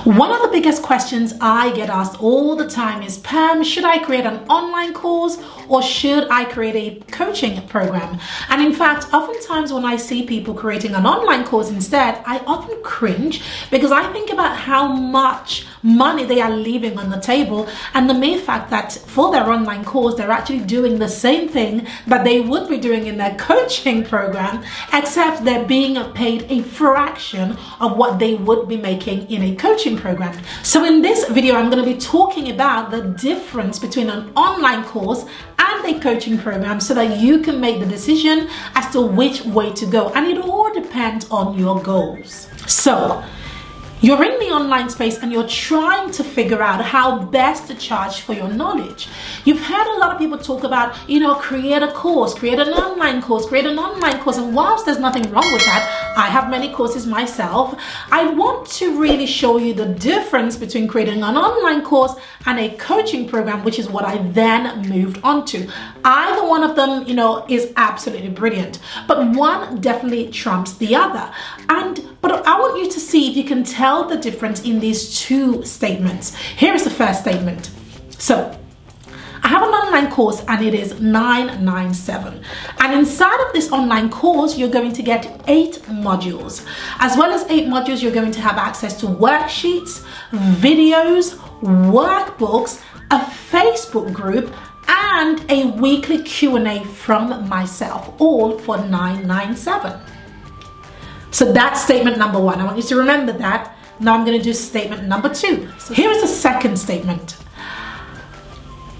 One of the biggest questions I get asked all the time is, Pam, should I create an online course or should I create a coaching program? And in fact, oftentimes when I see people creating an online course instead, I often cringe because I think about how much money they are leaving on the table and the mere fact that for their online course, they're actually doing the same thing that they would be doing in their coaching program, except they're being paid a fraction of what they would be making in a coaching program. So in this video, I'm going to be talking about the difference between an online course and a coaching program so that you can make the decision as to which way to go. And it all depends on your goals. So you're in the online space and you're trying to figure out how best to charge for your knowledge. You've heard a lot of people talk about, create a course, create an online course, create an online course. And whilst there's nothing wrong with that, I have many courses myself. I want to really show you the difference between creating an online course and a coaching program, which is what I then moved on to. Either one of them, is absolutely brilliant, but one definitely trumps the other. But I want you to see if you can tell the difference in these two statements. Here is the first statement. So I have an online course and it is $997. And inside of this online course, you're going to get 8 modules. As well as 8 modules, you're going to have access to worksheets, videos, workbooks, a Facebook group, and a weekly Q&A from myself, all for $997. So that's statement number 1. I want you to remember that. Now I'm going to do statement number 2. So here is the second statement.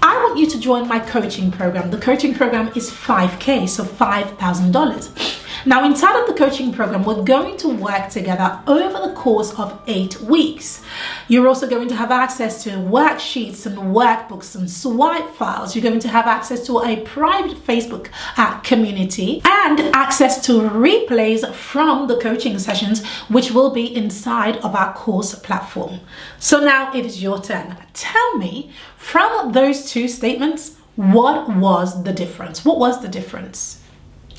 I want you to join my coaching program. The coaching program is $5,000, so $5,000. Now inside of the coaching program, we're going to work together over the course of 8 weeks. You're also going to have access to worksheets and workbooks and swipe files. You're going to have access to a private Facebook community and access to replays from the coaching sessions, which will be inside of our course platform. So now it is your turn. Tell me, from those two statements, what was the difference? What was the difference?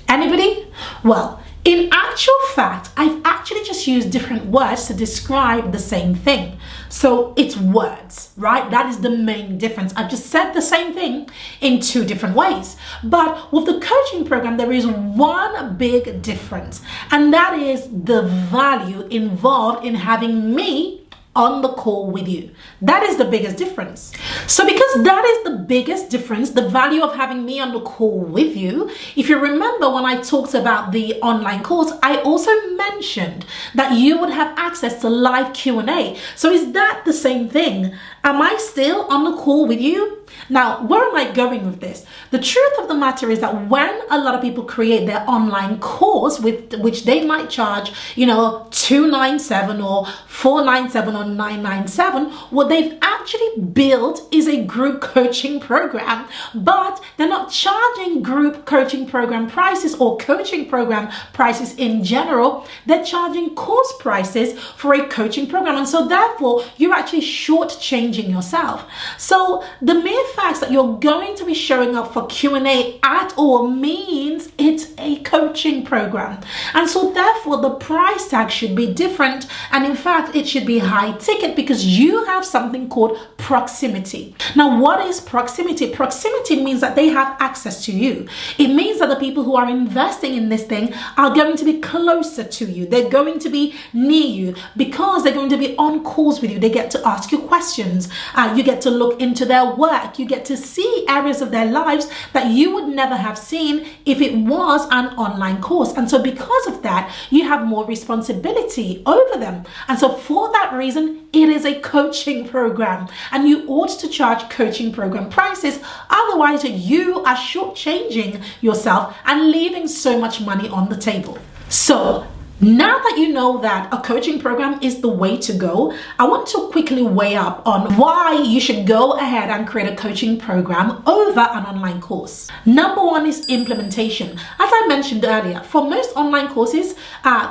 Anybody? Well, in actual fact, I've actually just used different words to describe the same thing. So it's words, right? That is the main difference. I've just said the same thing in 2 different ways. But with the coaching program, there is one big difference, and that is the value involved in having me on the call with you. That is the biggest difference. So because that is the biggest difference, the value of having me on the call with you, if you remember when I talked about the online course, I also mentioned that you would have access to live Q&A. So is that the same thing? Am I still on the call with you? Now, where am I going with this? The truth of the matter is that when a lot of people create their online course, with which they might charge, $297 or $497 or $997, what they've actually built is a group coaching program, but they're not charging group coaching program prices or coaching program prices in general. They're charging course prices for a coaching program. And so therefore, you're actually shortchanging yourself. So the mere fact that you're going to be showing up for Q&A at all means it's a coaching program. And so therefore, the price tag should be different. And in fact, it should be high ticket because you have something called proximity. Now, what is proximity? Proximity means that they have access to you. It means that the people who are investing in this thing are going to be closer to you. They're going to be near you because they're going to be on calls with you. They get to ask you questions. You get to look into their work. You get to see areas of their lives that you would never have seen if it was an online course. And so because of that, you have more responsibility over them. And so for that reason, it is a coaching program and you ought to charge coaching program prices. Otherwise, you are shortchanging yourself and leaving so much money on the table. So now that you know that a coaching program is the way to go, I want to quickly weigh up on why you should go ahead and create a coaching program over an online course. Number 1 is implementation. As I mentioned earlier, for most online courses,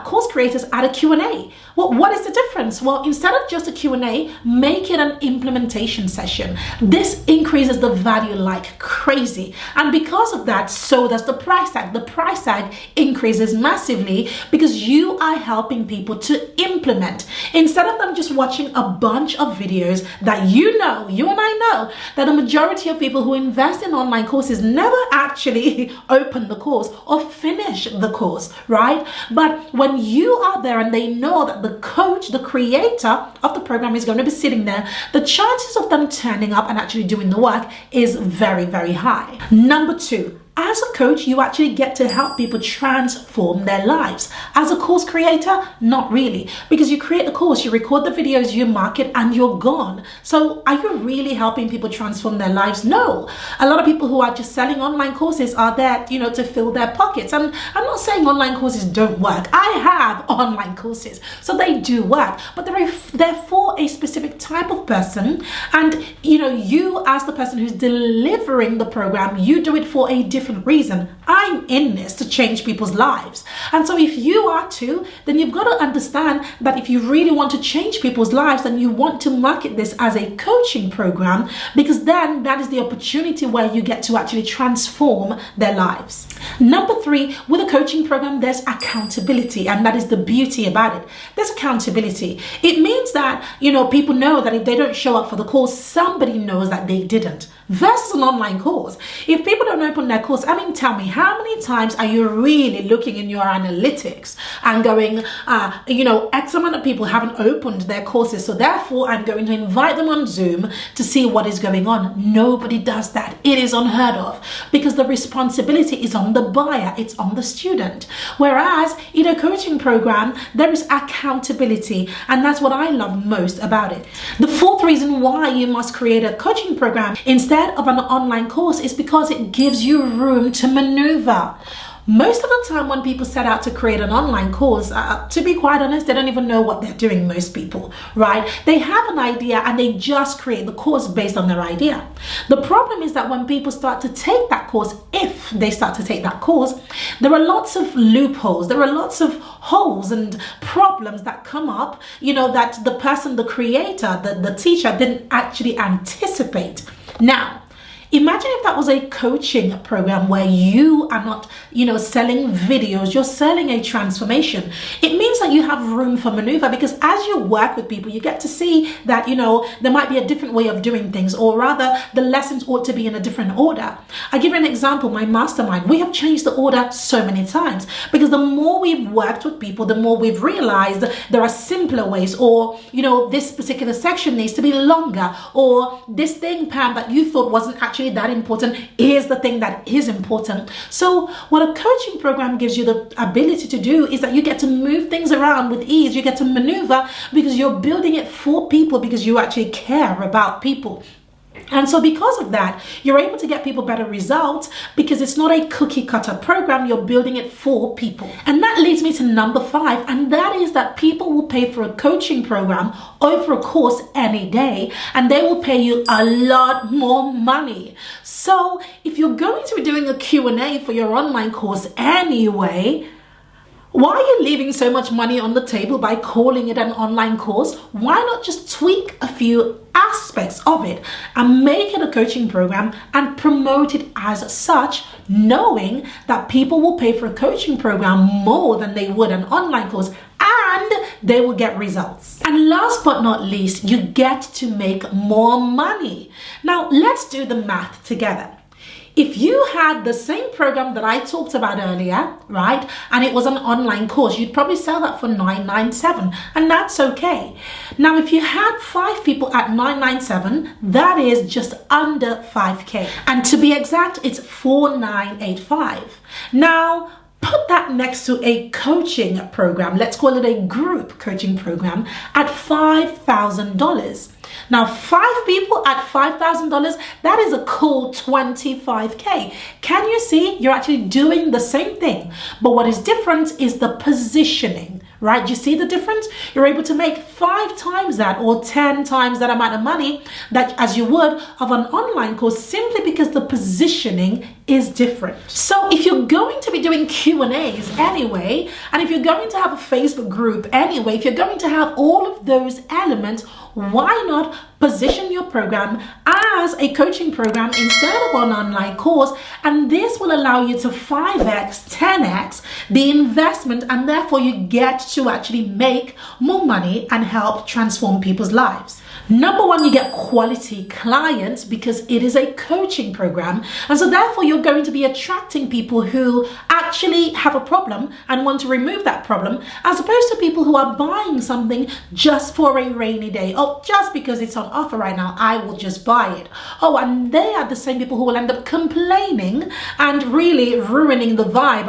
course creators add a Q&A. Well, what is the difference? Well, instead of just a Q&A, make it an implementation session. This increases the value like crazy. And because of that, so does the price tag. The price tag increases massively because you are helping people to implement. Instead of them just watching a bunch of videos that you and I know, that the majority of people who invest in online courses never actually open the course or finish the course, right? But when you are there and they know that the coach, the creator of the program is going to be sitting there, the chances of them turning up and actually doing the work is very, very high. Number 2, as a coach, you actually get to help people transform their lives. As a course creator, not really, because you create the course, you record the videos, you market, and you're gone. So are you really helping people transform their lives? No. A lot of people who are just selling online courses are there, to fill their pockets. And I'm not saying online courses don't work. I have online courses, so they do work, but they're for a specific type of person. And you as the person who's delivering the program, you do it for a different reason. I'm in this to change people's lives. And so if you are too, then you've got to understand that if you really want to change people's lives, then you want to market this as a coaching program, because then that is the opportunity where you get to actually transform their lives. Number 3, with a coaching program, there's accountability, and that is the beauty about it. There's accountability. It means that, people know that if they don't show up for the course, somebody knows that they didn't. Versus an online course. If people don't open their course, tell me, how many times are you really looking in your analytics and going, X amount of people haven't opened their courses, so therefore I'm going to invite them on Zoom to see what is going on. Nobody does that. It is unheard of, because the responsibility is on the buyer, it's on the student. Whereas in a coaching program, there is accountability, and that's what I love most about it. The 4th reason why you must create a coaching program instead of an online course is because it gives you room to maneuver. Most of the time when people set out to create an online course, to be quite honest, they don't even know what they're doing, most people, right? They have an idea and they just create the course based on their idea. The problem is that when people start to take that course, if they start to take that course, there are lots of loopholes, there are lots of holes and problems that come up, that the person, the creator, the teacher didn't actually anticipate. Now, imagine if that was a coaching program where you are not, selling videos, you're selling a transformation. It means that you have room for maneuver, because as you work with people, you get to see that, there might be a different way of doing things, or rather the lessons ought to be in a different order. I'll give you an example. My mastermind, we have changed the order so many times, because the more we've worked with people, the more we've realized there are simpler ways, or, this particular section needs to be longer, or this thing, Pam, that you thought wasn't actually that important is the thing that is important. So what a coaching program gives you the ability to do is that you get to move things around with ease. You get to maneuver because you're building it for people, because you actually care about people. And so because of that, you're able to get people better results, because it's not a cookie cutter program. You're building it for people. And that leads me to number 5. And that is that people will pay for a coaching program or for a course any day, and they will pay you a lot more money. So if you're going to be doing a Q&A for your online course anyway, why are you leaving so much money on the table by calling it an online course? Why not just tweak a few aspects of it and make it a coaching program and promote it as such, knowing that people will pay for a coaching program more than they would an online course, and they will get results. And last but not least, you get to make more money. Now let's do the math together. If you had the same program that I talked about earlier, right, and it was an online course, you'd probably sell that for $997, and that's okay. Now, if you had 5 people at $997, that is just under $5K. And to be exact, it's $4,985. Now, put that next to a coaching program, let's call it a group coaching program, at $5,000. Now, 5 people at $5,000, that is a cool $25K. Can you see? You're actually doing the same thing, but what is different is the positioning, right? You see the difference? You're able to make 5 times that, or 10 times that amount of money that as you would of an online course, simply because the positioning is different. So if you're going to be doing Q&As anyway, and if you're going to have a Facebook group anyway, if you're going to have all of those elements, why not position your program has a coaching program instead of an online course, and this will allow you to 5x, 10x the investment, and therefore you get to actually make more money and help transform people's lives. Number one, you get quality clients because it is a coaching program, and so therefore you're going to be attracting people who actually have a problem and want to remove that problem, as opposed to people who are buying something just for a rainy day. Oh, just because it's on offer right now, I will just buy it. Oh, and they are the same people who will end up complaining and really ruining the vibe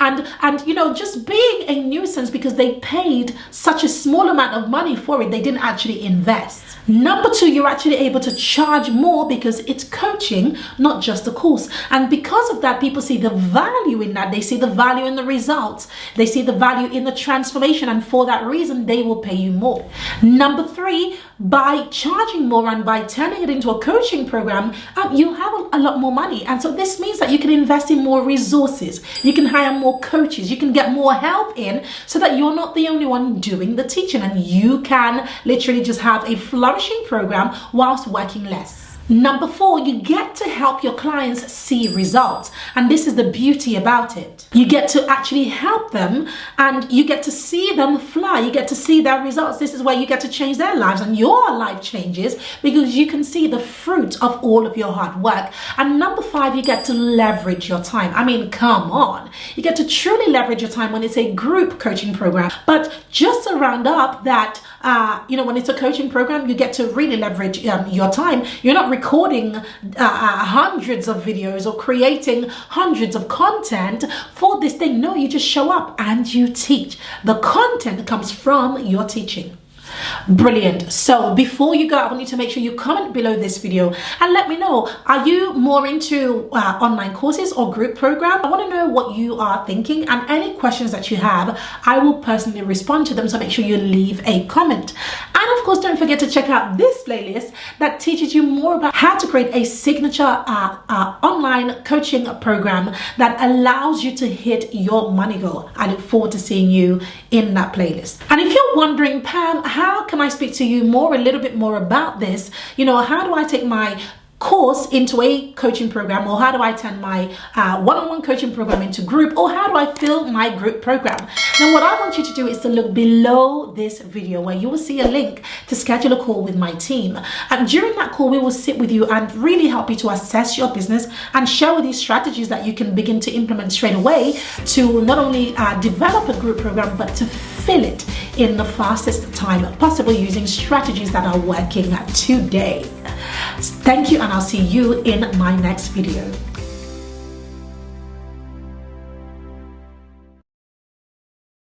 and you know, just being a nuisance because they paid such a small amount of money for it. They didn't actually invest. Number two, you're actually able to charge more because it's coaching, not just a course. And because of that, people see the value in that. They see the value in the results. They see the value in the transformation. And for that reason, they will pay you more. Number three, by charging more and by turning it into a coaching program, you have a lot more money. And so this means that you can invest in more resources. You can hire more coaches. You can get more help in so that you're not the only one doing the teaching, and you can literally just have a flourishing program whilst working less. Number four, you get to help your clients see results. And this is the beauty about it. You get to actually help them and you get to see them fly. You get to see their results. This is where you get to change their lives, and your life changes because you can see the fruit of all of your hard work. And number five, you get to leverage your time. I mean, come on. You get to truly leverage your time when it's a group coaching program. But just to round up that, you know, when it's a coaching program, you get to really leverage your time. You're not recording hundreds of videos or creating hundreds of content for this thing. No, you just show up and you teach. The content comes from your teaching. Brilliant. So before you go, I want you to make sure you comment below this video and let me know, are you more into online courses or group program? I want to know what you are thinking, and any questions that you have, I will personally respond to them. So make sure you leave a comment. And of course, don't forget to check out this playlist that teaches you more about how to create a signature online coaching program that allows you to hit your money goal. I look forward to seeing you in that playlist. And if you're wondering, Pam, how can I speak to you a little bit more about this? You know, how do I take my course into a coaching program, or how do I turn my one-on-one coaching program into group, or how do I fill my group program? Now, what I want you to do is to look below this video where you will see a link to schedule a call with my team. And during that call, we will sit with you and really help you to assess your business and share with you strategies that you can begin to implement straight away to not only develop a group program, but to fill it in the fastest time possible using strategies that are working today. Thank you, and I'll see you in my next video.